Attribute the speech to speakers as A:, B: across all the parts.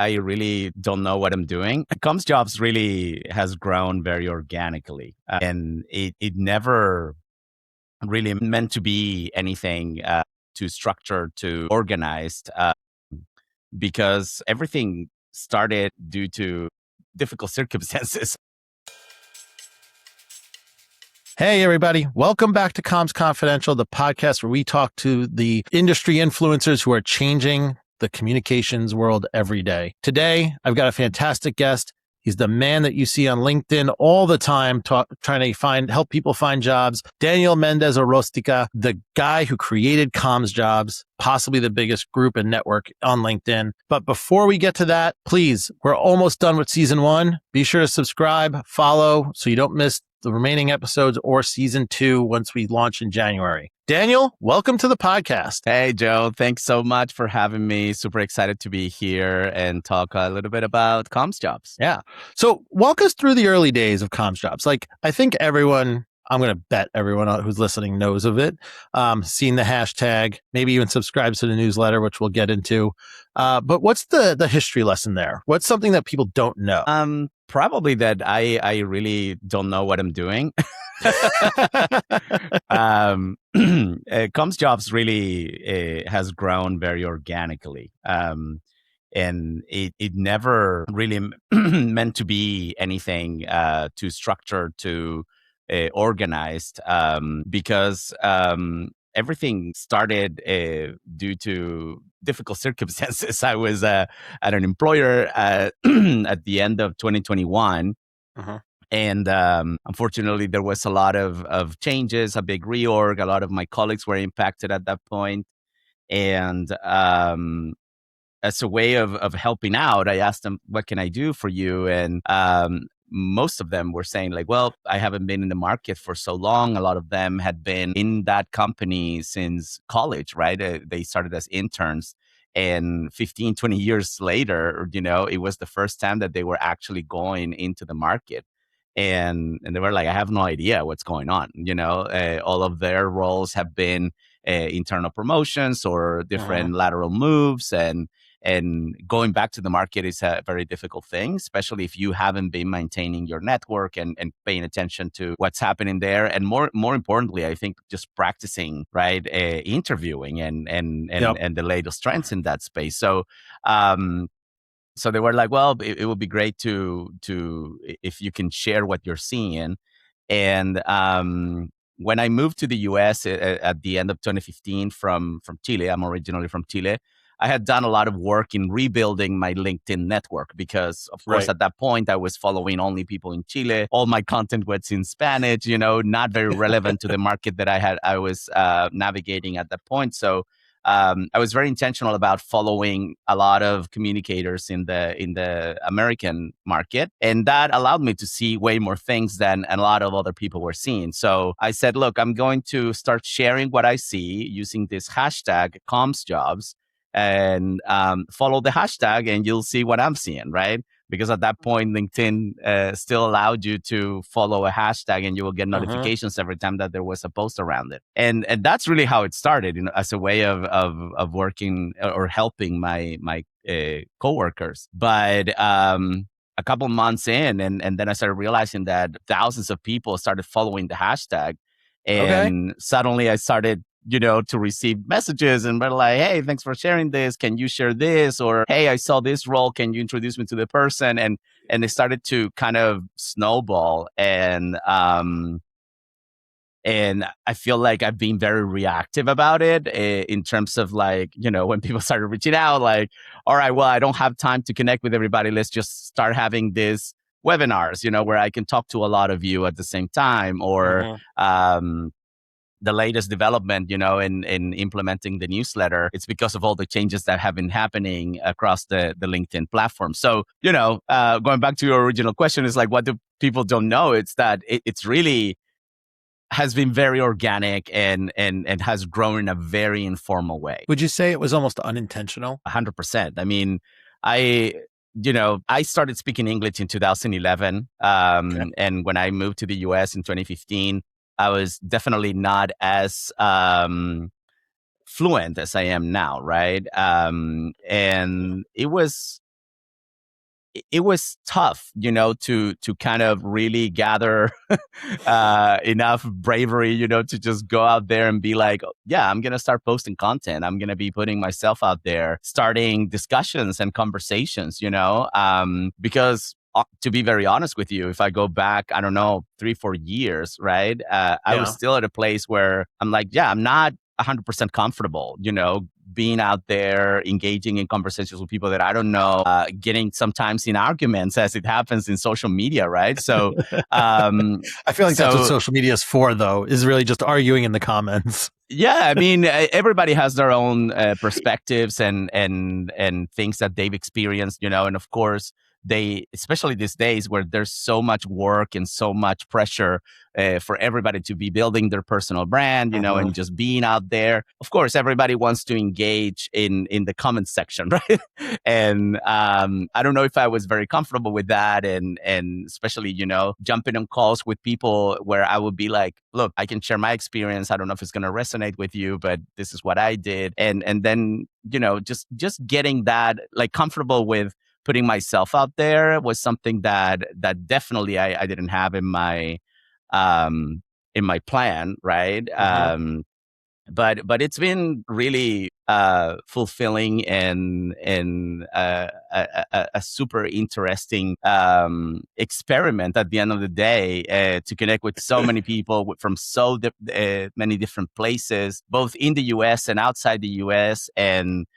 A: I really don't know what I'm doing. CommsJobs really has grown very organically, and it never really meant to be anything too structured, too organized, because everything started due to difficult circumstances.
B: Hey, everybody. Welcome back to Comms Confidential, the podcast where we talk to the industry influencers who are changing the communications world every day. Today, I've got a fantastic guest. He's the man that you see on LinkedIn all the time, trying to help people find jobs. Mendez Aróstica, the guy who created CommsJobs, possibly the biggest group and network on LinkedIn. But before we get to that, please, we're almost done with season 1. Be sure to subscribe, follow, so you don't miss the remaining episodes or season 2 once we launch in January. Daniel, welcome to the podcast.
A: Hey, Joe. Thanks so much for having me. Super excited to be here and talk a little bit about CommsJobs.
B: Yeah. So walk us through the early days of CommsJobs. Like, I think everyone, I'm going to bet everyone who's listening knows of it, seen the hashtag, maybe even subscribes to the newsletter, which we'll get into. But what's the history lesson there? What's something that people don't know?
A: Probably that I really don't know what I'm doing. CommsJobs really has grown very organically. And it never really meant to be anything too structured, too organized, because everything started due to difficult circumstances. I was at an employer at the end of 2021.
B: Uh-huh.
A: And unfortunately, there was a lot of changes, a big reorg. A lot of my colleagues were impacted at that point. And as a way of helping out, I asked them, what can I do for you? And most of them were saying like, well, I haven't been in the market for so long. A lot of them had been in that company since college, right? They started as interns. And 15, 20 years later, it was the first time that they were actually going into the market. And they were like, I have no idea what's going on. All of their roles have been internal promotions or different lateral moves, and going back to the market is a very difficult thing, especially if you haven't been maintaining your network and paying attention to what's happening there. And more importantly, I think just practicing, right, interviewing and the latest trends in that space. So so they were like, well, it would be great to if you can share what you're seeing. And when I moved to the US at the end of 2015 from Chile, I'm originally from Chile, I had done a lot of work in rebuilding my LinkedIn network because, of course, at that point, I was following only people in Chile. All my content was in Spanish, not very relevant to the market that I was navigating at that point. So I was very intentional about following a lot of communicators in the American market, and that allowed me to see way more things than a lot of other people were seeing. So I said, look, I'm going to start sharing what I see using this hashtag CommsJobs, and follow the hashtag, and you'll see what I'm seeing, right? Because at that point, LinkedIn still allowed you to follow a hashtag, and you will get notifications every time that there was a post around it. And that's really how it started, as a way of working or helping my coworkers. But a couple months in, and then I started realizing that thousands of people started following the hashtag, and suddenly I started to receive messages and they're like, hey, thanks for sharing this. Can you share this? Or, hey, I saw this role. Can you introduce me to the person? And they started to kind of snowball. And I feel like I've been very reactive about it in terms of like, when people started reaching out, like, all right, well, I don't have time to connect with everybody. Let's just start having this webinars, where I can talk to a lot of you at the same time, or the latest development, in implementing the newsletter. It's because of all the changes that have been happening across the LinkedIn platform. So, going back to your original question, is like, what do people don't know? It's that it's really has been very organic and has grown in a very informal way.
B: Would you say it was almost unintentional?
A: 100%. I mean, I started speaking English in 2011. And when I moved to the US in 2015, I was definitely not as fluent as I am now, right? And it was it was tough, to kind of really gather enough bravery, to just go out there and be like, yeah, I'm going to start posting content. I'm going to be putting myself out there, starting discussions and conversations, because to be very honest with you, if I go back, I don't know, 3-4 years, right? I was
B: Yeah.
A: still at a place where I'm like, yeah, I'm not 100% comfortable, being out there, engaging in conversations with people that I don't know, getting sometimes in arguments as it happens in social media, right? So,
B: I feel like that's what
A: so
B: social media is for, though, is really just arguing in the comments.
A: yeah, I mean, everybody has their own perspectives and things that they've experienced, and of course, they, especially these days where there's so much work and so much pressure for everybody to be building their personal brand, and just being out there. Of course, everybody wants to engage in the comments section, right? And I don't know if I was very comfortable with that, and especially, jumping on calls with people where I would be like, look, I can share my experience. I don't know if it's going to resonate with you, but this is what I did, and then just getting that like comfortable with putting myself out there was something that definitely I didn't have in my plan, right? But it's been really fulfilling and a super interesting experiment at the end of the day, to connect with so many people from many different places, both in the U.S. and outside the U.S. and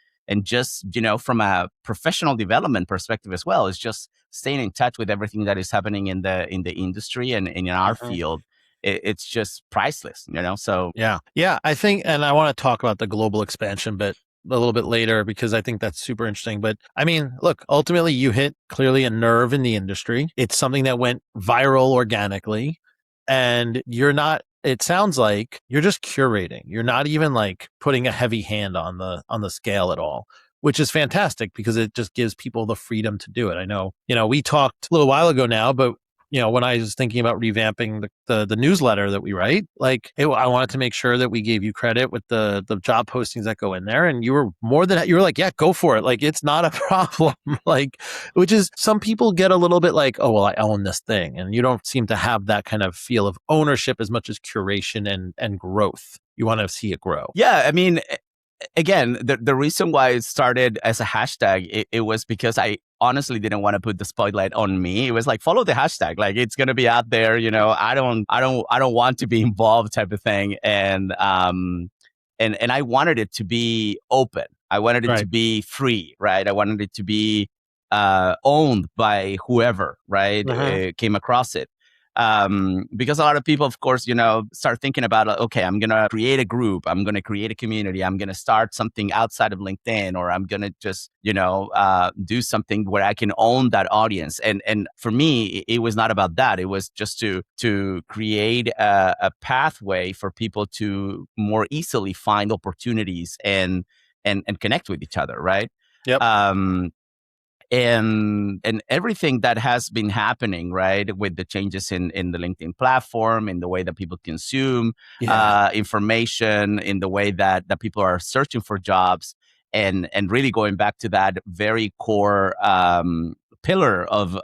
A: just from a professional development perspective as well. It's just staying in touch with everything that is happening in the industry and in our field. It's just priceless, so
B: Yeah, I think, and I want to talk about the global expansion bit a little bit later because I think that's super interesting. But I mean, look, ultimately you hit clearly a nerve in the industry. It's something that went viral organically, and it sounds like you're just curating. You're not even like putting a heavy hand on the scale at all, which is fantastic because it just gives people the freedom to do it. I know, we talked a little while ago now, but when I was thinking about revamping the newsletter that we write, like I wanted to make sure that we gave you credit with the job postings that go in there. And you were like, yeah, go for it. Like, it's not a problem. Like, which is, some people get a little bit like, oh, well, I own this thing. And you don't seem to have that kind of feel of ownership as much as curation and growth. You want to see it grow.
A: Yeah, I mean, again, the reason why it started as a hashtag, it was because I honestly didn't want to put the spotlight on me. It was like, follow the hashtag, like it's gonna be out there. I don't want to be involved, type of thing. And I wanted it to be open. I wanted it to be free, right? I wanted it to be owned by whoever, right, came across it. Because a lot of people, of course, start thinking about, okay, I'm going to create a group. I'm going to create a community. I'm going to start something outside of LinkedIn, or I'm going to just, do something where I can own that audience. And for me, it was not about that. It was just to create a pathway for people to more easily find opportunities and connect with each other. Right.
B: Yep.
A: And everything that has been happening, right, with the changes in the LinkedIn platform, in the way that people consume information, in the way that people are searching for jobs, and really going back to that very core pillar of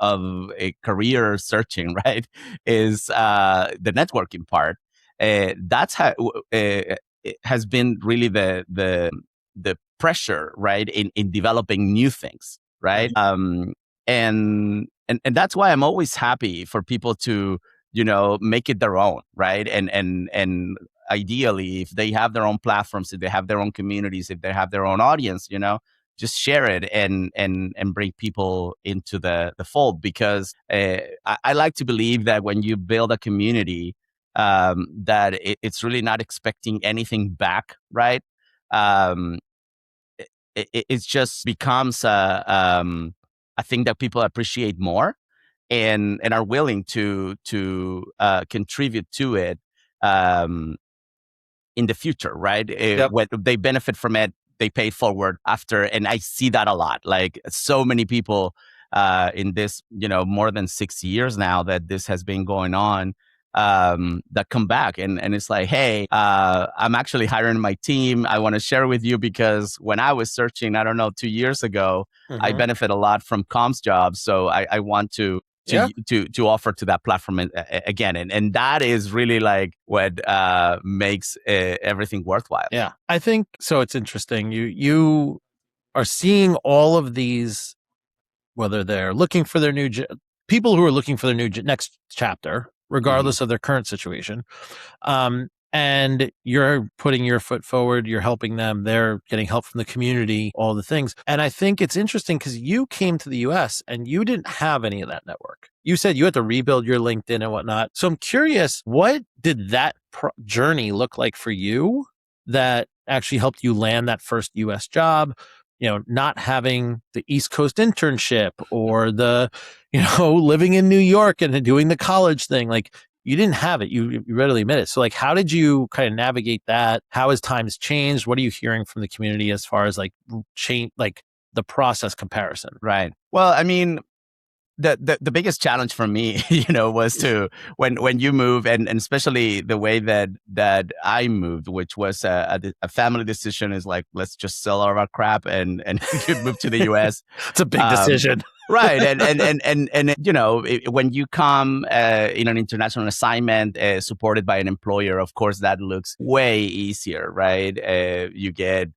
A: a career searching, right, is the networking part. That's how it has been really the pressure, right, in developing new things. Right. And that's why I'm always happy for people to, make it their own. Right. And ideally, if they have their own platforms, if they have their own communities, if they have their own audience, just share it and bring people into the fold. Because I like to believe that when you build a community, that it's really not expecting anything back. Right. It just becomes a thing that people appreciate more and are willing to contribute to it in the future, right? When they benefit from it, they pay forward after, and I see that a lot. Like, so many people in this, more than 6 years now that this has been going on. that come back and it's like, hey, I'm actually hiring my team. I want to share with you because when I was searching, I don't know, 2 years ago, I benefit a lot from CommsJobs. So I want to offer to that platform again. And that is really like what makes everything worthwhile.
B: Yeah. I think so. It's interesting. You are seeing all of these, whether they're looking for their new people who are looking for their new next chapter, regardless of their current situation. And you're putting your foot forward, you're helping them, they're getting help from the community, all the things. And I think it's interesting because you came to the US and you didn't have any of that network. You said you had to rebuild your LinkedIn and whatnot. So I'm curious, what did that journey look like for you that actually helped you land that first US job? You know, not having the East Coast internship or the, living in New York and doing the college thing. Like, you didn't have it. You readily admit it. So like, how did you kind of navigate that? How has times changed? What are you hearing from the community as far as like change, like the process comparison?
A: Right. Well, I mean, the biggest challenge for me, was to when you move and especially the way that I moved, which was a family decision, is like, let's just sell all of our crap and move to the US.
B: It's a big decision.
A: Right. And when you come in an international assignment supported by an employer, of course, that looks way easier, right? You get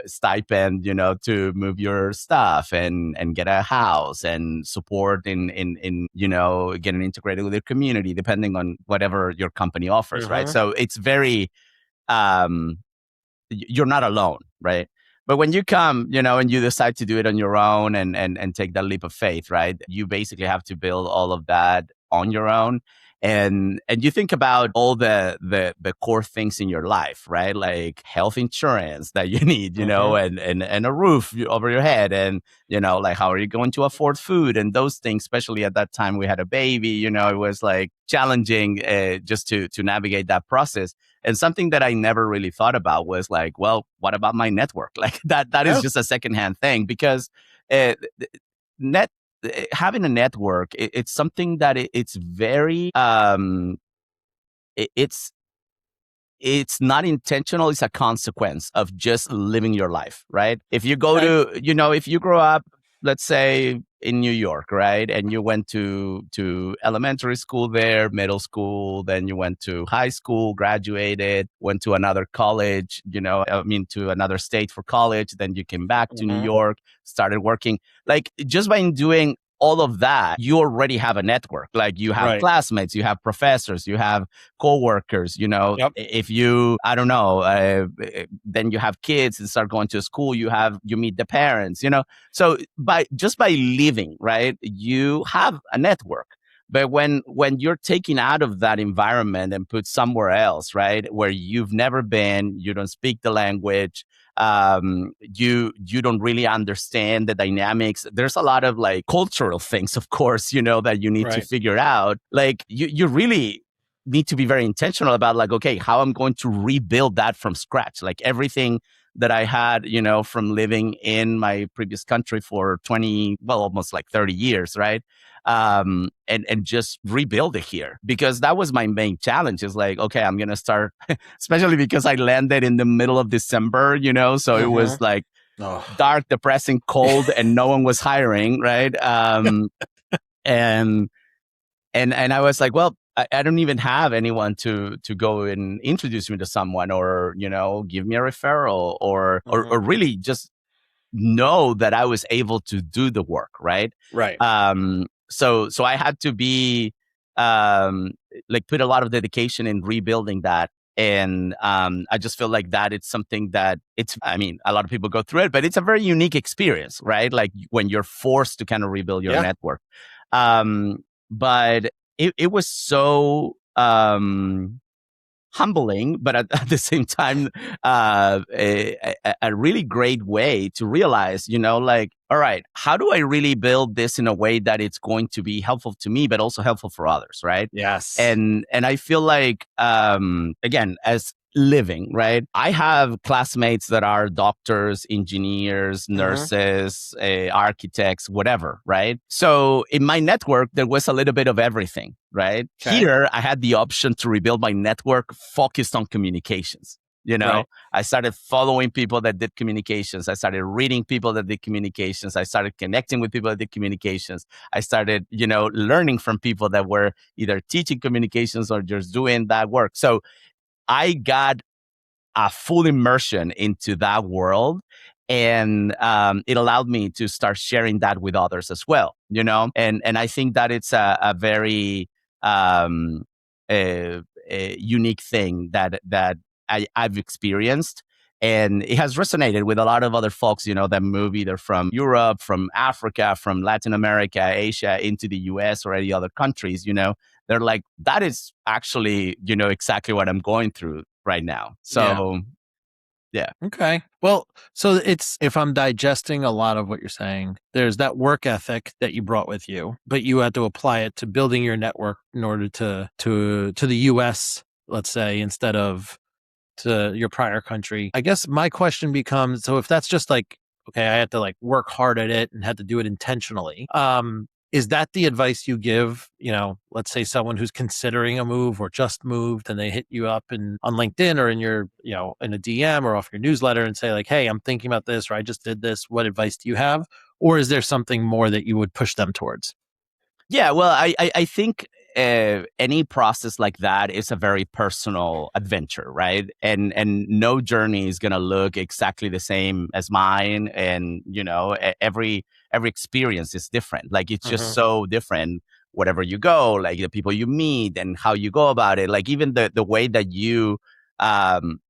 A: stipend, to move your stuff and get a house and support in getting integrated with your community, depending on whatever your company offers, right? So it's very, you're not alone, right? But when you come, and you decide to do it on your own and take that leap of faith, right? You basically have to build all of that on your own. And you think about all the core things in your life, right? Like health insurance that you need, and a roof over your head, and like how are you going to afford food and those things. Especially at that time, we had a baby. It was like challenging just to navigate that process. And something that I never really thought about was like, well, what about my network? Like that is just a secondhand thing because having a network, it's something that it's very it's not intentional. It's a consequence of just living your life, right? If you go to, if you grow up, let's say in New York, right? And you went to elementary school there, middle school, then you went to high school, graduated, went to another college, to another state for college. Then you came back to New York, started working. Like just by doing all of that, you already have a network. Like you have classmates, you have professors, you have coworkers, if you, I don't know, then you have kids and start going to school, you meet the parents, so by living, right, you have a network. But when you're taken out of that environment and put somewhere else, right, where you've never been, you don't speak the language, you don't really understand the dynamics. There's a lot of like cultural things, of course, that you need to figure out. Like you really need to be very intentional about like, okay, how I'm going to rebuild that from scratch. Like everything that I had, from living in my previous country for almost like 30 years, right? And just rebuild it here, because that was my main challenge. Is like, okay, I'm going to start, especially because I landed in the middle of December, so it was like dark, depressing, cold, and no one was hiring. Right. And I was like, well, I don't even have anyone to go and introduce me to someone, or, give me a referral, or really just know that I was able to do the work. Right. So I had to be, like put a lot of dedication in rebuilding that. And I just feel like that it's something that a lot of people go through it, but it's a very unique experience, right? Like when you're forced to kind of rebuild your network. But it was so humbling, but at the same time, a really great way to realize, like, all right, how do I really build this in a way that it's going to be helpful to me, but also helpful for others, right?
B: Yes.
A: And I feel like, again, as living, right? I have classmates that are doctors, engineers, nurses, architects, whatever, right? So in my network, there was a little bit of everything, right?
B: Okay.
A: Here, I had the option to rebuild my network focused on communications.
B: Right.
A: I started following people that did communications. I started reading people that did communications. I started connecting with people that did communications. I started, learning from people that were either teaching communications or just doing that work. So I got a full immersion into that world. And it allowed me to start sharing that with others as well, And I think that it's a very um, a unique thing that I've experienced. And it has resonated with a lot of other folks, that move either from Europe, from Africa, from Latin America, Asia, into the US or any other countries, They're like, that is actually, exactly what I'm going through right now. So, yeah.
B: Okay. Well, so if I'm digesting a lot of what you're saying, there's that work ethic that you brought with you, but you had to apply it to building your network in order to the US, let's say, instead of to your prior country. I guess my question becomes, so if that's just like, okay, I had to like work hard at it and had to do it intentionally. Is that the advice you give, let's say someone who's considering a move or just moved and they hit you up on LinkedIn or in your, in a DM or off your newsletter and say like, hey, I'm thinking about this, or I just did this. What advice do you have? Or is there something more that you would push them towards?
A: Yeah, well, I think any process like that is a very personal adventure, right? And no journey is going to look exactly the same as mine, and every experience is different. Like it's just so different. Wherever you go, like the people you meet and how you go about it, like even the way that you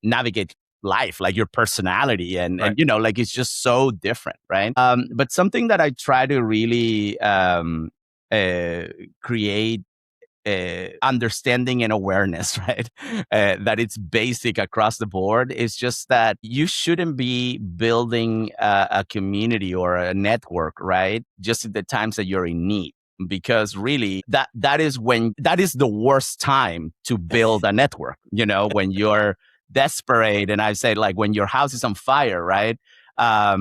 A: navigate life, like your personality and
B: Right.
A: like it's just so different, right? But something that I try to really uh, create understanding and awareness, right? That it's basic across the board. It's just that you shouldn't be building a community or a network, right? Just at the times that you're in need. Because really, that is the worst time to build a network. When you're desperate, and I say like when your house is on fire, right? That's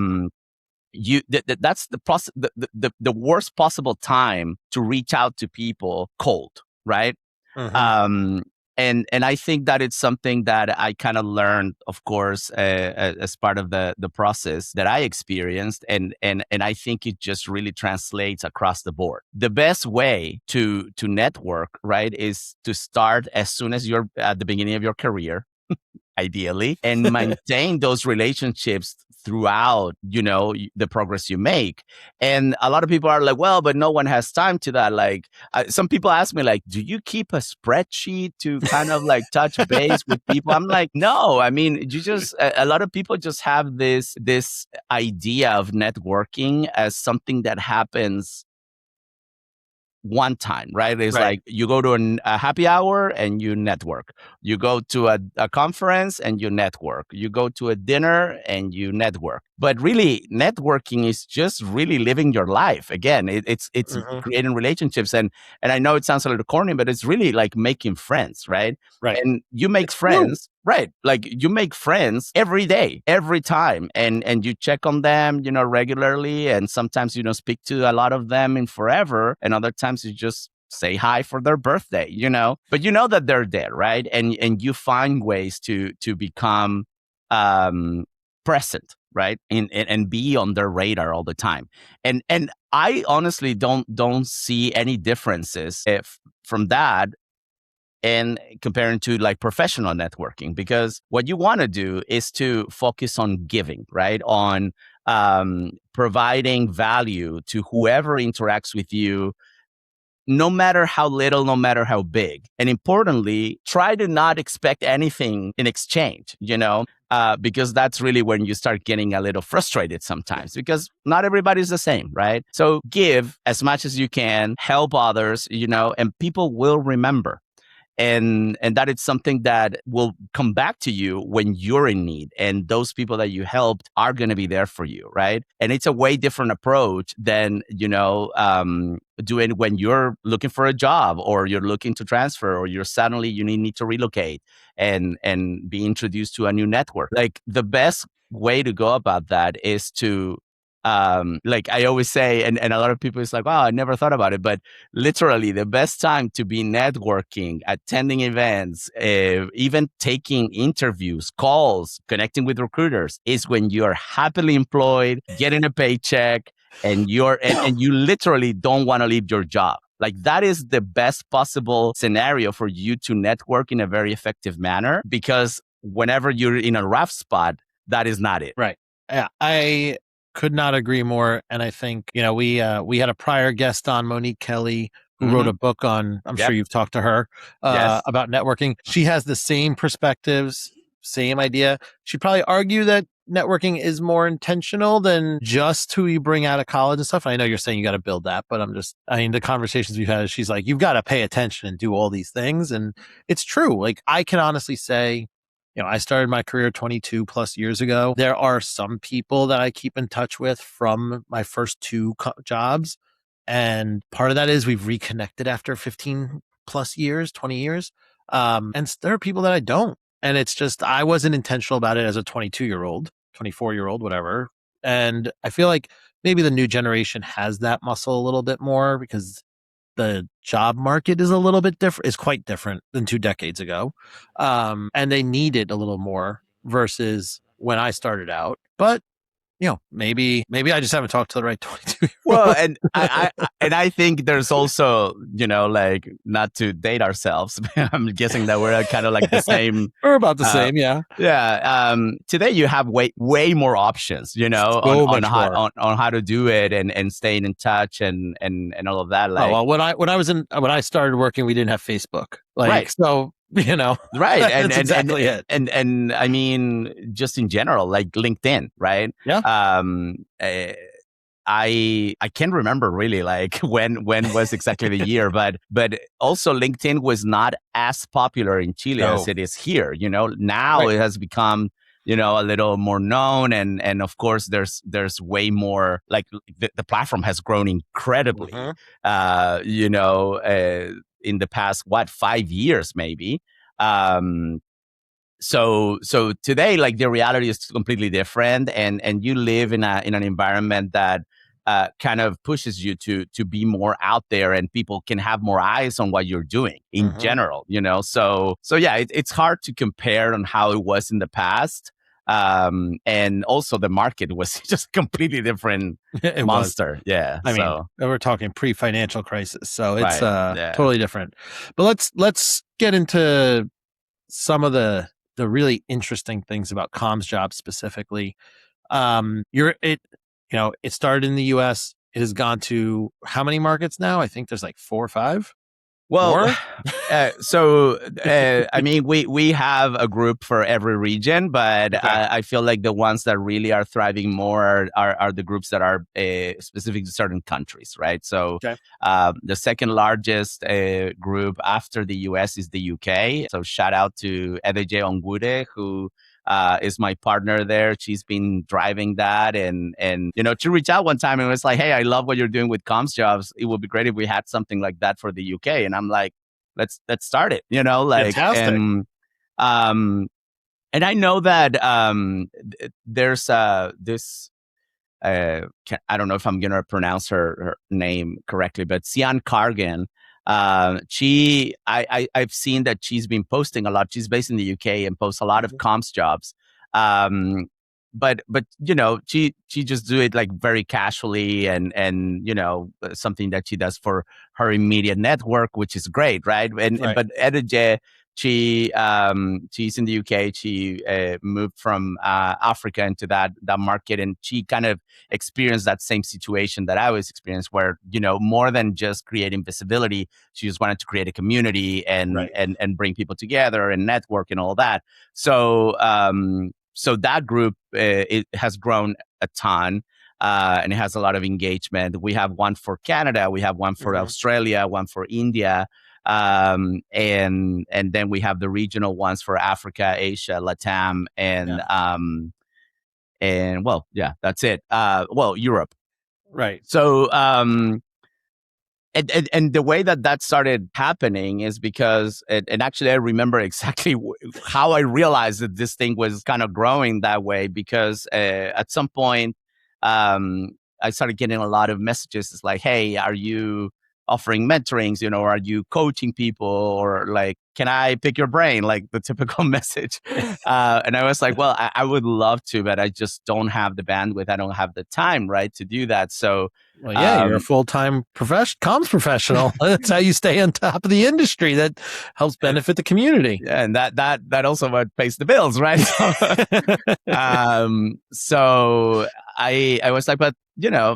A: the worst possible time to reach out to people cold, right?
B: Mm-hmm.
A: um and I think that it's something that I kind of learned, of course, as part of the process that I experienced, and I think it just really translates across the board. The best way to network, right, is to start as soon as you're at the beginning of your career, ideally, and maintain those relationships throughout, the progress you make. And a lot of people are like, well, but no one has time to that. Like some people ask me like, do you keep a spreadsheet to kind of like touch base with people? I'm like, no, I mean, you just, a lot of people just have this idea of networking as something that happens one time, right? It's
B: Right.
A: like you go to a happy hour and you network. You go to a conference and you network. You go to a dinner and you network. But really, networking is just really living your life. Again, it's
B: Mm-hmm.
A: creating relationships, and I know it sounds a little corny, but it's really like making friends, right?
B: Right.
A: And you make
B: It's true.
A: friends, right? Like you make friends every day, every time, and you check on them, regularly. And sometimes you don't speak to a lot of them in forever, and other times you just say hi for their birthday, But you know that they're there, right? And you find ways to become present, right? And be on their radar all the time. And I honestly don't see any differences from that and comparing to like professional networking, because what you want to do is to focus on giving, right? On providing value to whoever interacts with you, no matter how little, no matter how big. And importantly, try to not expect anything in exchange, because that's really when you start getting a little frustrated sometimes, because not everybody's the same, right? So give as much as you can, help others, and people will remember. and that it's something that will come back to you when you're in need, and those people that you helped are going to be there for you, right? And it's a way different approach than doing when you're looking for a job, or you're looking to transfer, or you're suddenly you need to relocate and be introduced to a new network. Like, the best way to go about that is to like I always say, and a lot of people is like, wow, I never thought about it, but literally the best time to be networking, attending events, even taking interviews, calls, connecting with recruiters, is when you're happily employed, getting a paycheck, and and you literally don't want to leave your job. Like, that is the best possible scenario for you to network in a very effective manner, because whenever you're in a rough spot, that is not it.
B: Right. Yeah, I could not agree more. And I think, we had a prior guest on, Monique Kelly, who wrote a book on, I'm sure you've talked to her,
A: Yes.
B: about networking. She has the same perspectives, same idea. She'd probably argue that networking is more intentional than just who you bring out of college and stuff. And I know you're saying you got to build that, but the conversations we've had, she's like, you've got to pay attention and do all these things. And it's true. Like, I can honestly say, I started my career 22 plus years ago. There are some people that I keep in touch with from my first two jobs. And part of that is we've reconnected after 15 plus years, 20 years. And there are people that I don't. And it's just, I wasn't intentional about it as a 22-year-old, 24-year-old, whatever. And I feel like maybe the new generation has that muscle a little bit more, because the job market is a little bit different, is quite different than 2 decades ago. And they need it a little more versus when I started out. But, maybe I just haven't talked to the right 22.
A: Well, and I think there's also, like, not to date ourselves, I'm guessing that we're kind of like the same.
B: We're about the same, yeah.
A: Yeah. Today you have way more options, on how to do it, and staying in touch and all of that. Like,
B: when I started working, we didn't have Facebook. Like, right. So,
A: right.
B: That's exactly it.
A: And I mean, just in general, like LinkedIn, right?
B: Yeah.
A: I can't remember really like when was exactly the year, but also LinkedIn was not as popular in Chile as it is here. Now It has become, a little more known, and of course there's way more, like, the platform has grown incredibly. In the past 5 years maybe. So today, like, the reality is completely different, and you live in an environment that kind of pushes you to be more out there, and people can have more eyes on what you're doing in general, So yeah, it's hard to compare on how it was in the past. And also the market was just a completely different monster. Yeah.
B: I mean, we're talking pre-financial crisis, so it's totally different. But let's get into some of the really interesting things about CommsJobs specifically. It started in the US. It has gone to how many markets now? I think there's like 4 or 5.
A: Well, I mean, we have a group for every region, but I feel like the ones that really are thriving more are the groups that are specific to certain countries, right? So the second largest group after the US is the UK. So shout out to Edeje Onwude, who is my partner there. She's been driving that, and she reached out one time and was like, hey, I love what you're doing with CommsJobs. It would be great if we had something like that for the UK. And I'm like, let's start it, like,
B: fantastic.
A: And I know that there's this I don't know if I'm gonna pronounce her name correctly, but Sian Kargan. I've seen that she's been posting a lot. She's based in the UK and posts a lot of CommsJobs. But she just do it like very casually, and something that she does for her immediate network, which is great, right? But Edeje, she's in the UK. She moved from Africa into that market, and she kind of experienced that same situation that I was experienced, where more than just creating visibility, she just wanted to create a community and bring people together and network and all that. So that group it has grown a ton. And it has a lot of engagement. We have one for Canada, we have one for Australia, one for India. And then we have the regional ones for Africa, Asia, Latam, and well, yeah, that's it. Well, Europe.
B: Right.
A: So and the way that that started happening is because, and actually I remember exactly how I realized that this thing was kind of growing that way, because at some point I started getting a lot of messages. It's like, hey, are you offering mentorings, are you coaching people, or like, can I pick your brain, like the typical message. And I was like, well, I would love to, but I just don't have the bandwidth, I don't have the time, right, to do that. So
B: well, yeah, you're a full-time comms professional. That's how you stay on top of the industry. That helps benefit the community.
A: Yeah, and that also what pays the bills, right? So I was like, but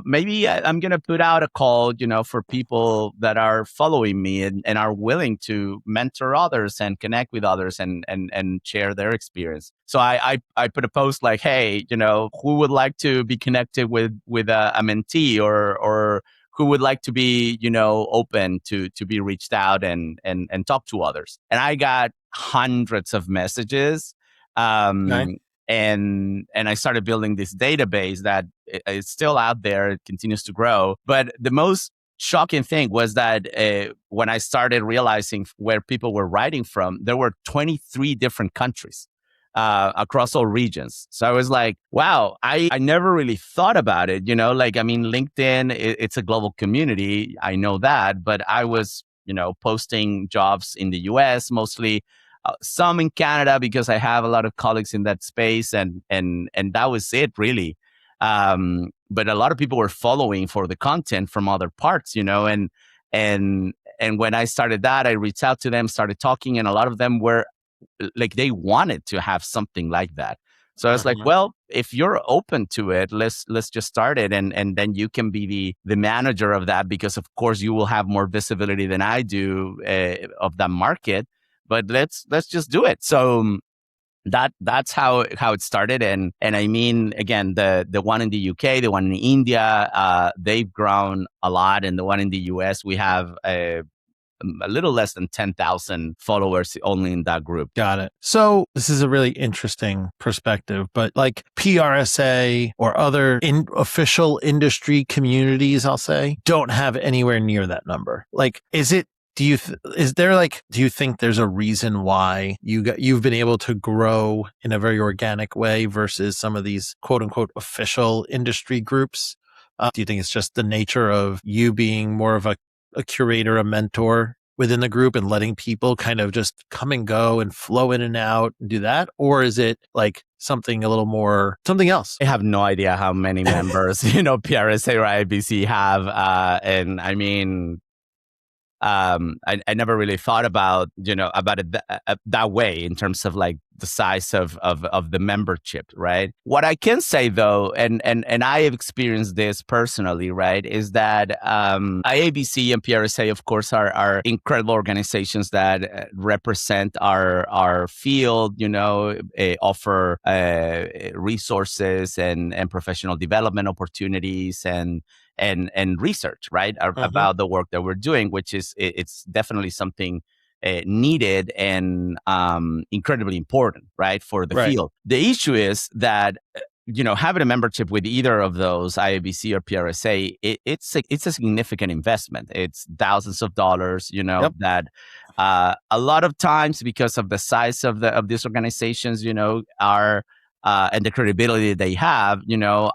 A: maybe I'm gonna put out a call, for people that are following me and are willing to mentor others and connect with others and share their experience. So I put a post like, hey, who would like to be connected with a mentee, or who would like to be, open to be reached out and talk to others. And I got hundreds of messages.
B: Okay.
A: And I started building this database that is still out there. It continues to grow. But the most shocking thing was that when I started realizing where people were writing from, there were 23 different countries across all regions. So I was like, wow, I never really thought about it. Like, I mean, LinkedIn, it's a global community. I know that. But I was, posting jobs in the US mostly. Some in Canada, because I have a lot of colleagues in that space, and that was it really. But a lot of people were following for the content from other parts, and when I started that, I reached out to them, started talking, and a lot of them were like, they wanted to have something like that. So I was like, well, if you're open to it, let's just start it, and then you can be the manager of that, because of course you will have more visibility than I do of that market. But let's just do it. So that's how it started. And I mean, again, the one in the UK, the one in India, they've grown a lot, and the one in the US, we have a little less than 10,000 followers only in that group.
B: Got it. So this is a really interesting perspective, but like PRSA or other official industry communities, I'll say, don't have anywhere near that number. Like, do you think there's a reason why you've been able to grow in a very organic way versus some of these quote unquote official industry groups? Do you think it's just the nature of you being more of a curator, a mentor within the group, and letting people kind of just come and go and flow in and out and do that? Or is it like something else?
A: I have no idea how many members, PRSA or IBC have. And I mean, I never really thought about it that way, in terms of like the size of the membership, right? What I can say though, and I have experienced this personally, right, is that IABC and PRSA, of course, are incredible organizations that represent our field, offer resources and professional development opportunities and research, right, about the work that we're doing, which is it's definitely something needed and incredibly important, right, for the field. The issue is that having a membership with either of those, IABC or PRSA, it's a significant investment. It's thousands of dollars, that a lot of times, because of the size of these organizations, are and the credibility they have,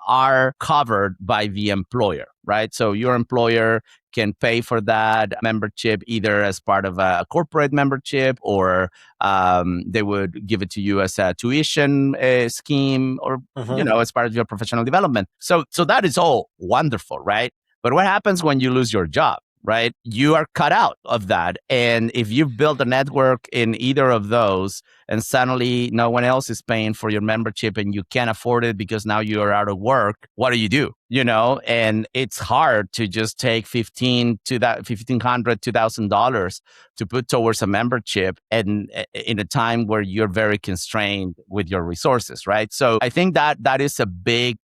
A: are covered by the employer, right? So your employer can pay for that membership either as part of a corporate membership, or they would give it to you as a tuition scheme, or as part of your professional development. So that is all wonderful, right? But what happens when you lose your job? Right? You are cut out of that. And if you've built a network in either of those, and suddenly no one else is paying for your membership and you can't afford it because now you're out of work, what do? And it's hard to just take $1,500, $2,000 to put towards a membership, and in a time where you're very constrained with your resources, right? So I think that is a big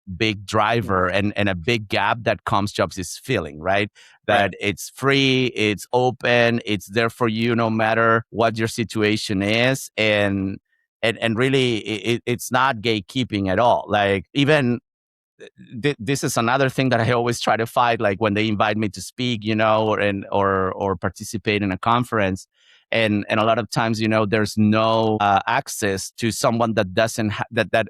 A: driver and a big gap that CommsJobs is filling, right? That it's free, it's open, it's there for you no matter what your situation is, and really it's not gatekeeping at all. Like, even this is another thing that I always try to fight. Like, when they invite me to speak, or participate in a conference, and a lot of times, there's no access to someone that doesn't that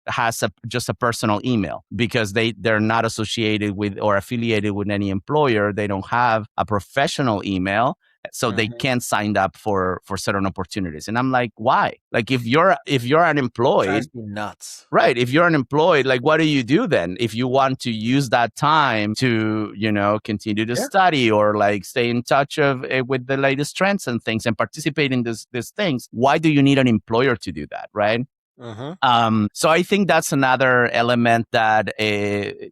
A: has just a personal email, because they're not associated with or affiliated with any employer. They don't have a professional email, so they can't sign up for certain opportunities. And I'm like, why? Like, if you're unemployed,
B: drives me nuts.
A: Right. If you're unemployed, like, what do you do then? If you want to use that time to, continue to study, or like stay in touch with the latest trends and things, and participate in these things, why do you need an employer to do that? Right. So I think that's another element that, makes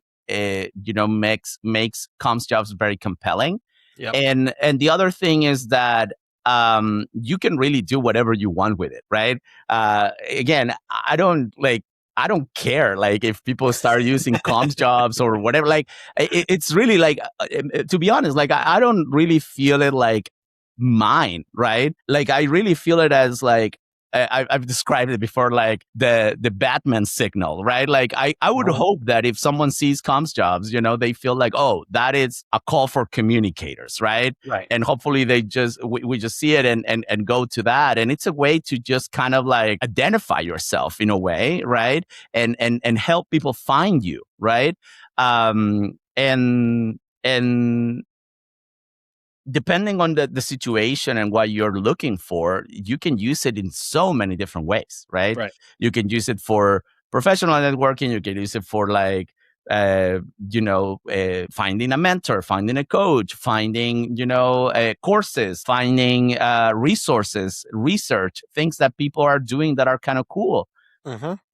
A: CommsJobs very compelling.
B: Yep.
A: And the other thing is that you can really do whatever you want with it, right? Again, I don't care, like, if people start using CommsJobs or whatever. Like, it's really like, to be honest, like, I don't really feel it like mine, right? Like, I really feel it as, like, I've described it before, like the Batman signal, right? Like, I would hope that if someone sees CommsJobs, they feel like, oh, that is a call for communicators, right?
B: Right.
A: And hopefully we just see it and go to that. And it's a way to just kind of like identify yourself in a way, right? And help people find you, right? And depending on the situation and what you're looking for, you can use it in so many different ways, right?
B: Right.
A: You can use it for professional networking. You can use it for, like, finding a mentor, finding a coach, finding, courses, finding resources, research, things that people are doing that are kind of cool.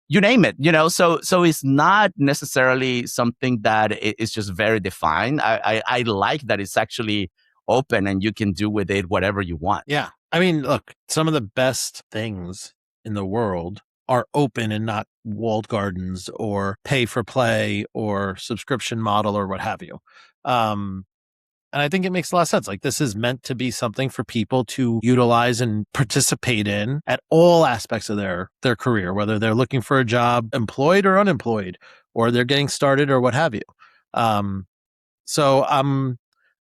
A: You name it, so it's not necessarily something that is just very defined. I like that it's actually open and you can do with it whatever you want.
B: Yeah. I mean, look, some of the best things in the world are open and not walled gardens or pay for play or subscription model or what have you. And I think it makes a lot of sense. Like, this is meant to be something for people to utilize and participate in at all aspects of their career, whether they're looking for a job, employed or unemployed, or they're getting started or what have you. So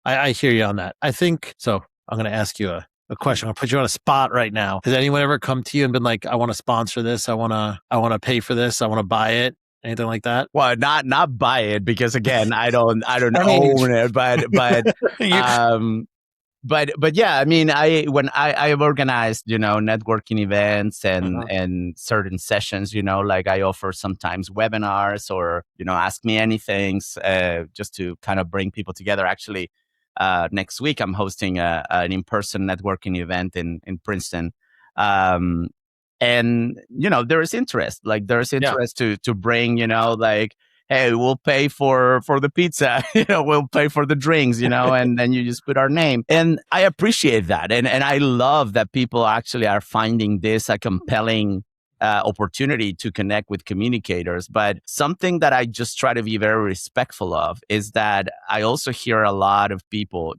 B: I hear you on that. I think so. I'm going to ask you a question. I'll put you on a spot right now. Has anyone ever come to you and been like, I want to sponsor this. I want to pay for this. I want to buy it. Anything like that?
A: Well, not buy it, because again, I don't own it, but yeah, I mean, when I've organized, networking events and certain sessions, like, I offer sometimes webinars or, ask me anything, just to kind of bring people together. Actually, next week I'm hosting an in-person networking event in Princeton. And there is interest. Like, there's interest to bring, like, hey, we'll pay for the pizza, we'll pay for the drinks, and then you just put our name. And I appreciate that. And I love that people actually are finding this a compelling opportunity to connect with communicators. But something that I just try to be very respectful of is that I also hear a lot of people,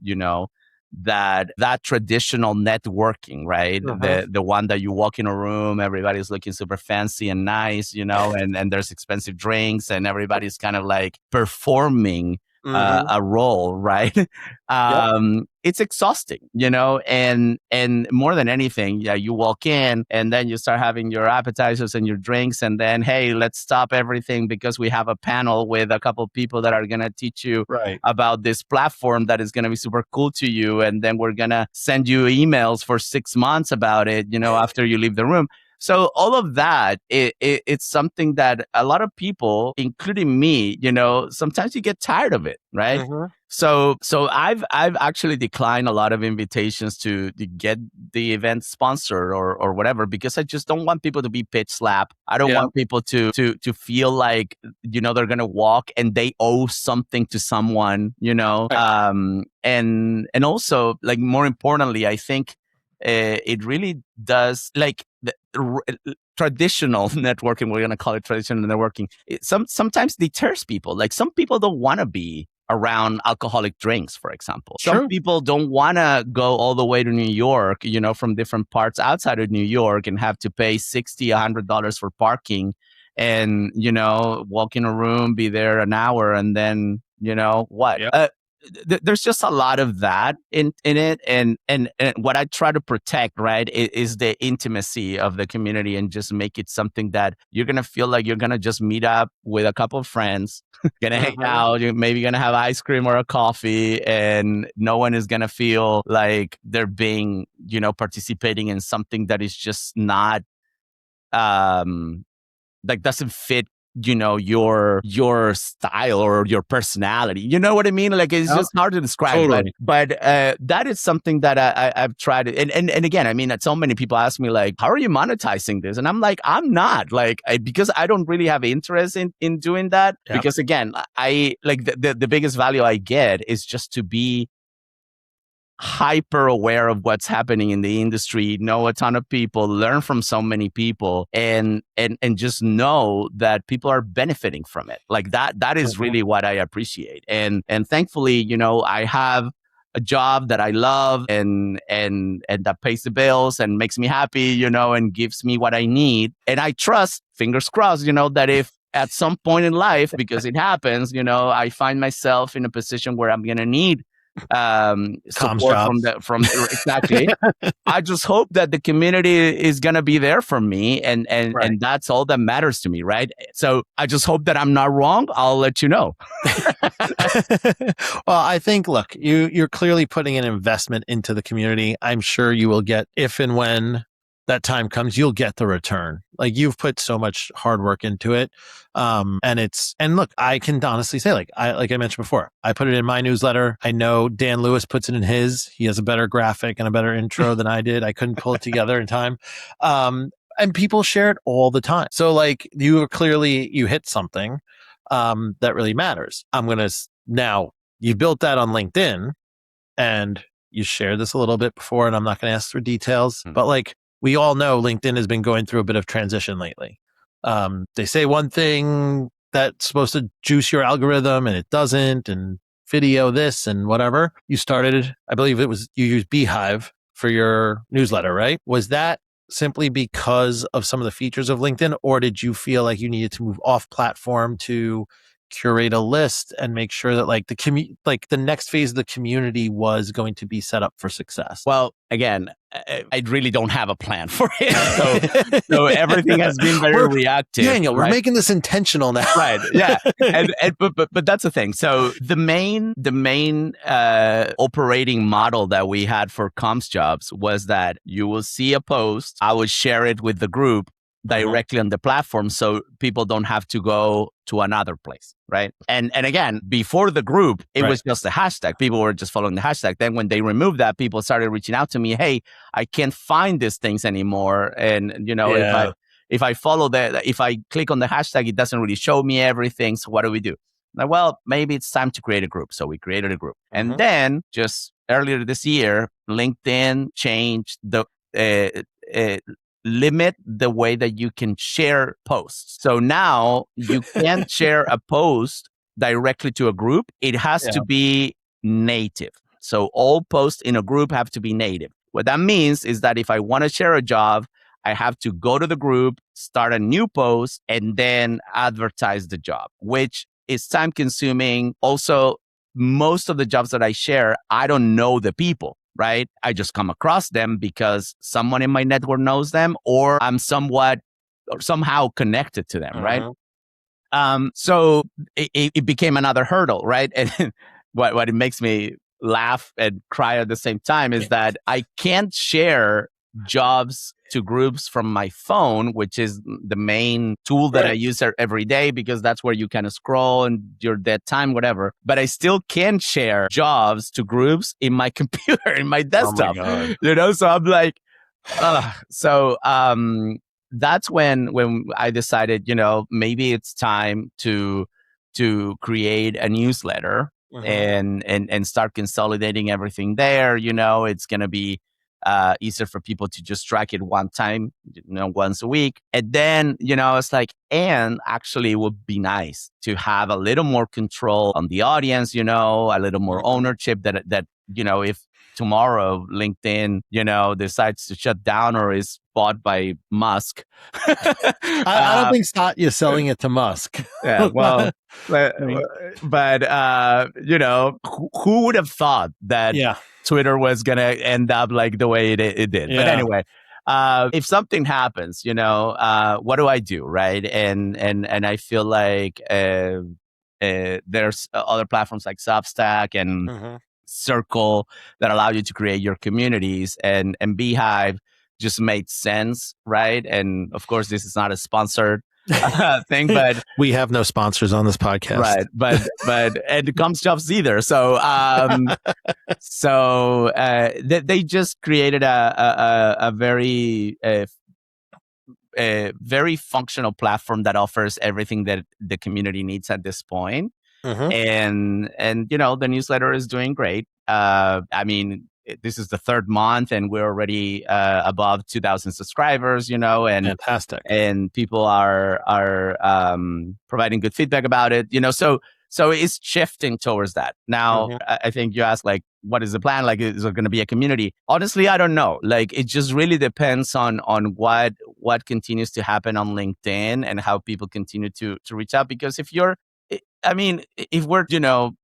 A: that traditional networking, right? The one that you walk in a room, everybody's looking super fancy and nice, and there's expensive drinks and everybody's kind of like performing a role, right? It's exhausting, and more than anything, you walk in and then you start having your appetizers and your drinks, and then, hey, let's stop everything because we have a panel with a couple of people that are going to teach you about this platform that is going to be super cool to you, and then we're going to send you emails for 6 months about it, after you leave the room. So all of that, it's something that a lot of people, including me, sometimes you get tired of it, right? So I've actually declined a lot of invitations to get the event sponsored or whatever, because I just don't want people to be pitch slap. I don't want people to feel like, they're gonna walk and they owe something to someone, and also, like, more importantly, I think it really does, like, traditional networking, we're going to call it traditional networking, sometimes deters people. Like, some people don't want to be around alcoholic drinks, for example.
B: True.
A: Some people don't want to go all the way to New York, from different parts outside of New York, and have to pay $60, $100 for parking and, walk in a room, be there an hour, and then, what?
B: Yep.
A: There's just a lot of that in it, and what I try to protect, right, is the intimacy of the community, and just make it something that you're gonna feel like you're gonna just meet up with a couple of friends, gonna hang out, you're maybe gonna have ice cream or a coffee, and no one is gonna feel like they're being, participating in something that is just not like, doesn't fit, your style or your personality. You know what I mean? Like, it's just hard to describe.
B: Totally.
A: But that is something that I've tried. And again, I mean, so many people ask me, like, how are you monetizing this? And I'm like, I'm not, like, because I don't really have interest in doing that.
B: Yep.
A: Because again, I like the biggest value I get is just to be hyper aware of what's happening in the industry, know a ton of people, learn from so many people, and just know that people are benefiting from it. Like, that is really what I appreciate. And thankfully, I have a job that I love and that pays the bills and makes me happy, and gives me what I need. And I trust, fingers crossed, that if at some point in life, because it happens, I find myself in a position where I'm going to need support from exactly. I just hope that the community is going to be there for me, and that's all that matters to me, right? So I just hope that I'm not wrong. I'll let you know.
B: Well, I think, look, you're clearly putting an investment into the community. I'm sure you will get, if and when that time comes, you'll get the return. Like, you've put so much hard work into it. And look, I can honestly say, like I mentioned before, I put it in my newsletter. I know Dan Lewis puts it in his. He has a better graphic and a better intro than I did. I couldn't pull it together in time. And people share it all the time. So, like, you hit something that really matters. Now, you built that on LinkedIn, and you shared this a little bit before, and I'm not going to ask for details, but, like, we all know LinkedIn has been going through a bit of transition lately. They say one thing that's supposed to juice your algorithm, and it doesn't, and video this and whatever. You started, I believe you used Beehive for your newsletter, right? Was that simply because of some of the features of LinkedIn, or did you feel like you needed to move off platform to curate a list and make sure that, like, the next phase of the community was going to be set up for success?
A: Well, again, I really don't have a plan for it. So everything has been very reactive.
B: Daniel, we're making this intentional now.
A: Right. Yeah. But that's the thing. So the main operating model that we had for CommsJobs was that you will see a post, I would share it with the group directly on the platform, so people don't have to go to another place, right? And again, before the group, it was just a hashtag. People were just following the hashtag. Then when they removed that, people started reaching out to me, hey, I can't find these things anymore. And, if I follow if I click on the hashtag, it doesn't really show me everything. So what do we do? Like, well, maybe it's time to create a group. So we created a group. And then just earlier this year, LinkedIn changed the limit the way that you can share posts. So now you can't share a post directly to a group. It has to be native. So all posts in a group have to be native. What that means is that if I want to share a job, I have to go to the group, start a new post, and then advertise the job, which is time consuming. Also, most of the jobs that I share, I don't know the people. Right? I just come across them because someone in my network knows them, or I'm somehow connected to them, right? So it became another hurdle, right? And what it makes me laugh and cry at the same time is that I can't share jobs to groups from my phone, which is the main tool that I use every day, because that's where you kind of scroll and your dead time, whatever. But I still can share jobs to groups in my computer, in my desktop.
B: Oh my God.
A: You know, so I'm like, that's when I decided, maybe it's time to create a newsletter and start consolidating everything there. It's going to be easier for people to just track it one time, once a week. And then, it's like, and actually it would be nice to have a little more control on the audience, a little more ownership that, if tomorrow LinkedIn, decides to shut down or is bought by Musk.
B: I don't think Satya selling it to Musk.
A: Yeah, well, but who would have thought that Twitter was going to end up like the way it did?
B: Yeah.
A: But anyway, if something happens, what do I do, right? And I feel like there's other platforms like Substack and Circle that allow you to create your communities, and Beehive just made sense, right? And of course, this is not a sponsored thing, but
B: we have no sponsors on this podcast,
A: right? But and CommsJobs either. So they just created a very a very functional platform that offers everything that the community needs at this point. And the newsletter is doing great. I mean, this is the third month and we're already above 2,000 subscribers, and
B: fantastic.
A: And people are providing good feedback about it, so it's shifting towards that. Now, I think you asked, like, what is the plan? Like, is there going to be a community? Honestly, I don't know. Like, it just really depends on what continues to happen on LinkedIn and how people continue to reach out. Because if we're,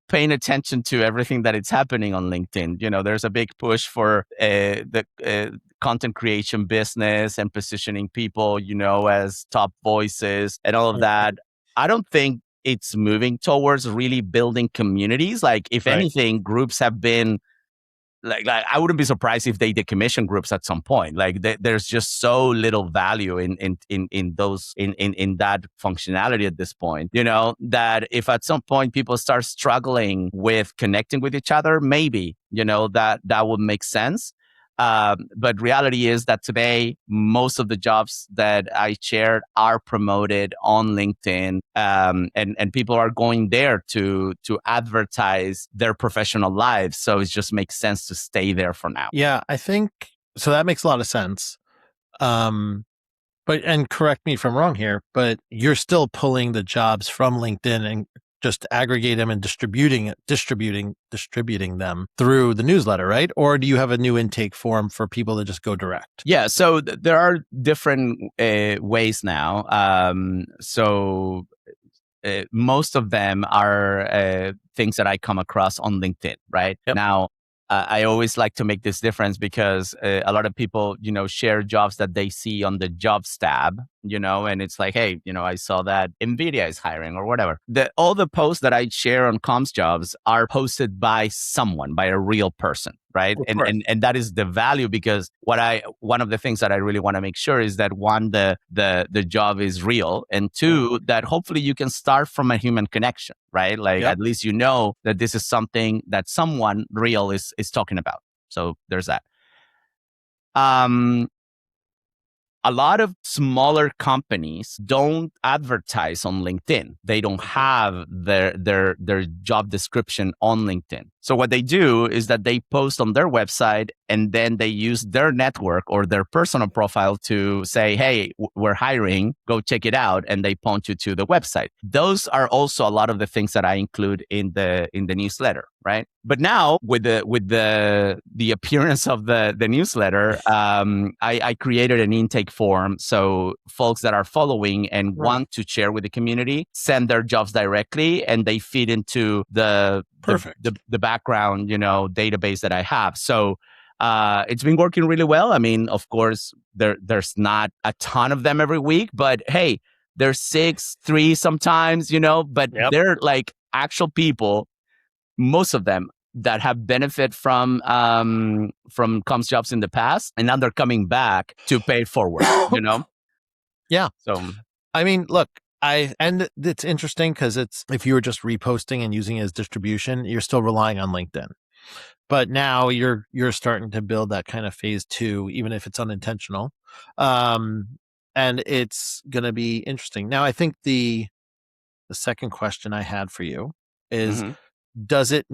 A: paying attention to everything that is happening on LinkedIn, there's a big push for the content creation business and positioning people, as top voices and all of that. I don't think it's moving towards really building communities. Like, if anything, groups have been like I wouldn't be surprised if they decommission groups at some point. Like, there's just so little value in that functionality at this point, that if at some point people start struggling with connecting with each other, maybe, that would make sense. But reality is that today, most of the jobs that I shared are promoted on LinkedIn, and people are going there to advertise their professional lives. So it just makes sense to stay there for now.
B: Yeah, I think so. That makes a lot of sense. But, and correct me if I'm wrong here, but you're still pulling the jobs from LinkedIn and just aggregate them and distributing them through the newsletter, right? Or do you have a new intake form for people to just go direct?
A: Yeah, so there are different ways now. Most of them are things that I come across on LinkedIn, right? Now, I always like to make this difference because a lot of people, share jobs that they see on the jobs tab, and it's like, hey, I saw that NVIDIA is hiring or whatever. All the posts that I share on CommsJobs are posted by someone, by a real person, right? And that is the value, because one of the things that I really want to make sure is that, one, the job is real, and two, that hopefully you can start from a human connection, right? Like, at least that this is something that someone real is talking about. So there's that. A lot of smaller companies don't advertise on LinkedIn. They don't have their job description on LinkedIn. So what they do is that they post on their website, and then they use their network or their personal profile to say, hey, we're hiring, go check it out. And they point you to the website. Those are also a lot of the things that I include in the newsletter, right? But now with the appearance of the newsletter, I created an intake form. So folks that are following and want to share with the community send their jobs directly, and they feed into the background, database that I have. So it's been working really well. I mean, of course, there's not a ton of them every week, but hey, there's 6, 3 sometimes, but they're like actual people. Most of them that have benefit from CommsJobs in the past, and now they're coming back to pay it forward.
B: Yeah.
A: So
B: I mean, look, and it's interesting because it's if you were just reposting and using it as distribution, you're still relying on LinkedIn. But now you're starting to build that kind of phase two, even if it's unintentional. And it's going to be interesting. Now, I think the second question I had for you is
A: mhm.
B: does it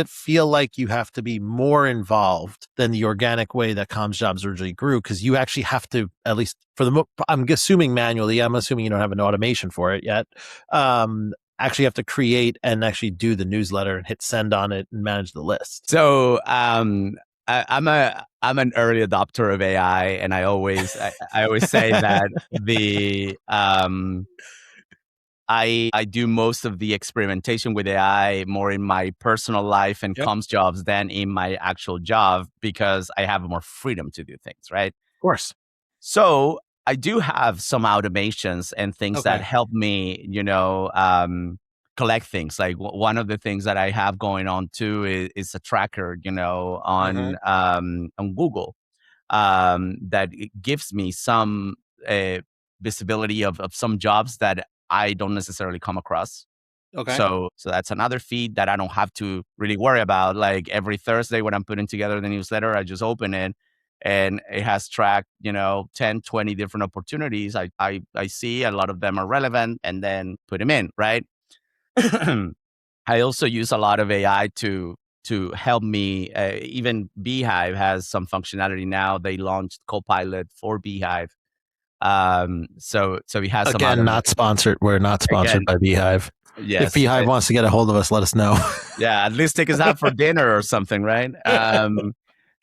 B: feel like you have to be more involved than the organic way that CommsJobs originally grew? Because you actually have to, at least I'm assuming manually, I'm assuming you don't have an automation for it yet, actually have to create and actually do the newsletter and hit send on it and manage the list.
A: So I'm an early adopter of AI, and I always say that I do most of the experimentation with AI more in my personal life and
B: Yep.
A: CommsJobs than in my actual job because I have more freedom to do things, right?
B: Of course.
A: So I do have some automations and things that
B: Okay.
A: help me, collect things. Like one of the things that I have going on too is a tracker, on Google, that it gives me some visibility of some jobs that I don't necessarily come across.
B: Okay.
A: So that's another feed that I don't have to really worry about. Like every Thursday when I'm putting together the newsletter, I just open it and it has tracked, 10, 20 different opportunities. I see a lot of them are relevant and then put them in, right? I also use a lot of AI to help me. Even Beehive has some functionality now. They launched Copilot for Beehive. So he has some
B: Again, not sponsored. We're not sponsored
A: again.
B: by Beehive. If
A: Yes,
B: Beehive wants to get a hold of us, let us know.
A: yeah. At least take us out for dinner or something, right?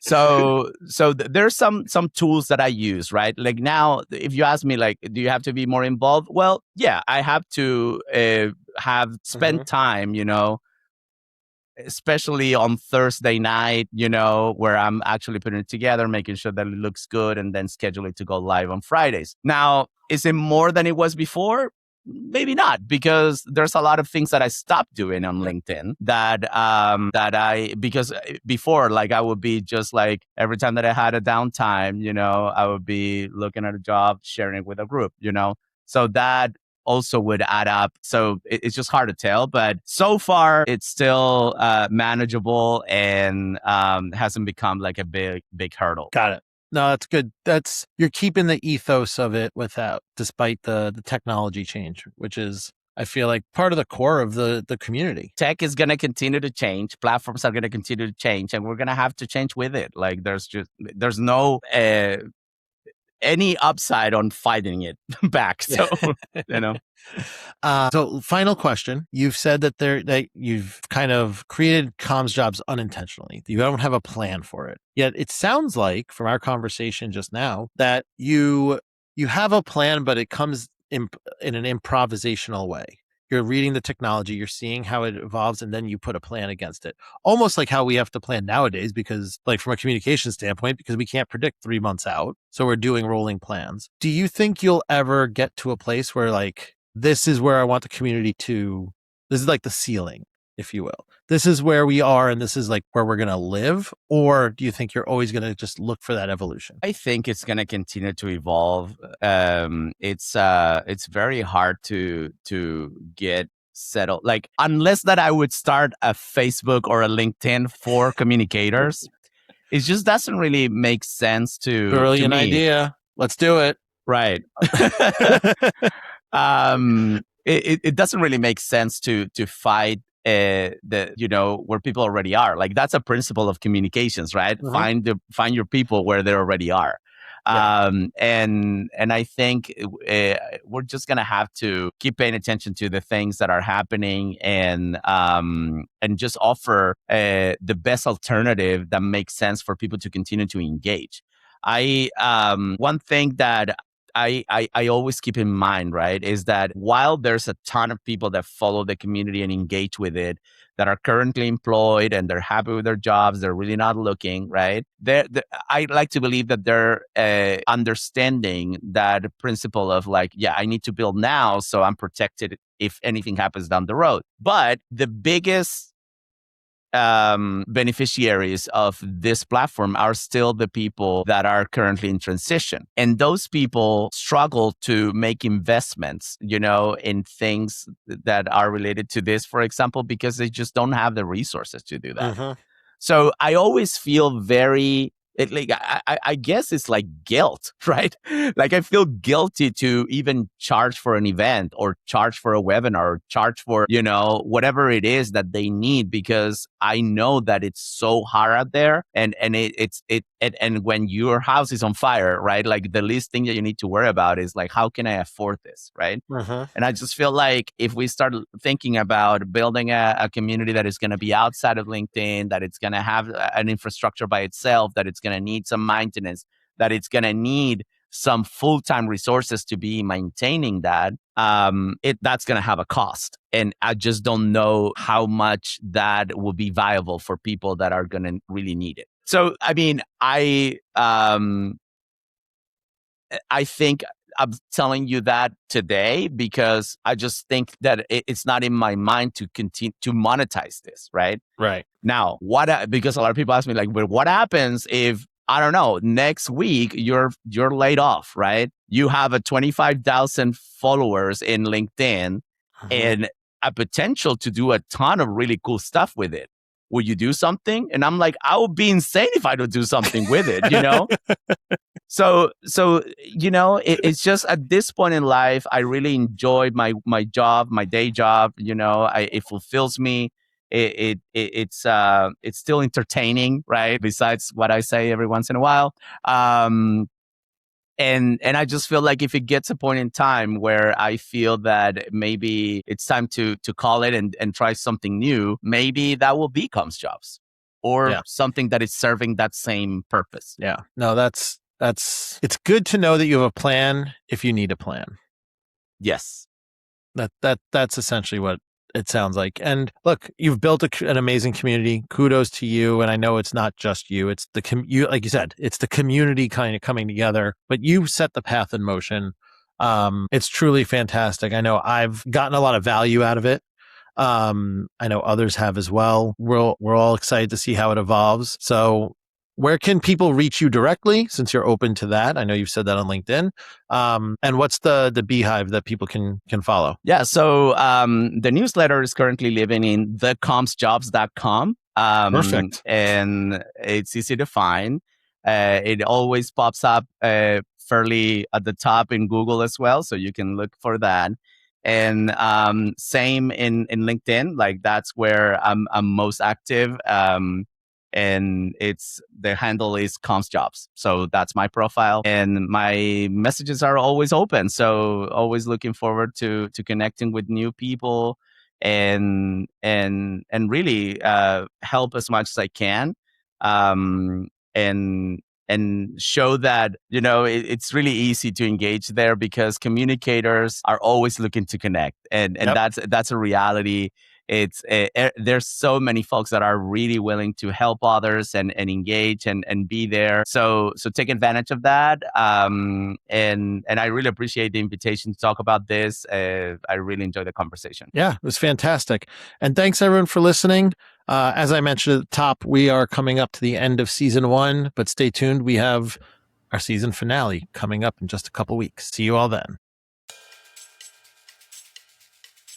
A: There's some tools that I use, right? Like now, if you ask me, like, do you have to be more involved? Well, yeah, I have to have spent time, especially on Thursday night, where I'm actually putting it together, making sure that it looks good, and then schedule it to go live on Fridays. Now, is it more than it was before? Maybe not, because there's a lot of things that I stopped doing on LinkedIn because before, like, I would be just like every time that I had a downtime, I would be looking at a job, sharing it with a group, so that also would add up. So it's just hard to tell, but so far it's still manageable and hasn't become like a big hurdle.
B: Got it. No, that's good. You're keeping the ethos of it despite the technology change, which is, I feel like, part of the core of the community.
A: Tech is going to continue to change. Platforms are going to continue to change, and we're going to have to change with it. Like there's no any upside on fighting it back. So,
B: So final question. You've said that you've kind of created CommsJobs unintentionally. You don't have a plan for it. Yet it sounds like from our conversation just now that you have a plan, but it comes in an improvisational way. You're reading the technology, you're seeing how it evolves, and then you put a plan against it. Almost like how we have to plan nowadays, because like from a communication standpoint, because we can't predict 3 months out. So we're doing rolling plans. Do you think you'll ever get to a place where like, this is where I want the community this is like the ceiling, if you will. This is where we are and this is like where we're going to live? Or do you think you're always going to just look for that evolution?
A: I think it's going to continue to evolve. It's very hard to get settled. Like, unless that I would start a Facebook or a LinkedIn for communicators, it just doesn't really make sense to
B: Brilliant
A: me.
B: idea. Let's do it.
A: Right. It doesn't really make sense to fight where people already are. Like, that's a principle of communications, right?
B: Mm-hmm.
A: Find your people where they already are.
B: Yeah.
A: And I think we're just gonna have to keep paying attention to the things that are happening and just offer the best alternative that makes sense for people to continue to engage. One thing that I always keep in mind, right, is that while there's a ton of people that follow the community and engage with it, that are currently employed and they're happy with their jobs, they're really not looking, right? I like to believe that they're understanding that principle of like, yeah, I need to build now so I'm protected if anything happens down the road. But the biggest beneficiaries of this platform are still the people that are currently in transition. And those people struggle to make investments, in things that are related to this, for example, because they just don't have the resources to do that.
B: Mm-hmm.
A: So I always feel I guess it's like guilt, right? Like I feel guilty to even charge for an event or charge for a webinar or charge for, whatever it is that they need, because I know that it's so hard out there. And when your house is on fire, right? Like the least thing that you need to worry about is like, how can I afford this, right?
B: Mm-hmm.
A: And I just feel like if we start thinking about building a community that is going to be outside of LinkedIn, that it's going to have an infrastructure by itself, that it's going to need some maintenance, that it's going to need some full-time resources to be maintaining that, that's going to have a cost. And I just don't know how much that will be viable for people that are going to really need it. So, I mean, I think I'm telling you that today because I just think that it's not in my mind to continue to monetize this, right?
B: Right.
A: Now, because a lot of people ask me like, but what happens if, I don't know, next week you're laid off, right? You have a 25,000 followers in LinkedIn and a potential to do a ton of really cool stuff with it. Will you do something? And I'm like, I would be insane if I don't do something with it, So, it's just at this point in life, I really enjoy my job, my day job. It fulfills me. It's still entertaining, right? Besides what I say every once in a while. And I just feel like if it gets a point in time where I feel that maybe it's time to call it and try something new, maybe that will be CommsJobs or something that is serving that same purpose.
B: Yeah. No, it's good to know that you have a plan if you need a plan.
A: Yes.
B: That's essentially what it sounds like. And look, you've built an amazing community. Kudos to you. And I know it's not just you. It's like you said, it's the community kind of coming together, but you set the path in motion. It's truly fantastic. I know I've gotten a lot of value out of it. I know others have as well. We're all excited to see how it evolves. So where can people reach you directly, since you're open to that? I know you've said that on LinkedIn. And what's the beehive that people can follow?
A: Yeah. So the newsletter is currently living in thecommsjobs.com.
B: Perfect.
A: And it's easy to find. It always pops up fairly at the top in Google as well. So you can look for that. And same in LinkedIn. Like that's where I'm most active. And the handle is CommsJobs. So that's my profile, and my messages are always open. So always looking forward to connecting with new people and really help as much as I can, and show that it's really easy to engage there because communicators are always looking to connect, and that's a reality. It's there's so many folks that are really willing to help others and engage and be there. So take advantage of that. And I really appreciate the invitation to talk about this. I really enjoyed the conversation.
B: Yeah, it was fantastic. And thanks everyone for listening. As I mentioned at the top, we are coming up to the end of season 1, but stay tuned. We have our season finale coming up in just a couple weeks. See you all then.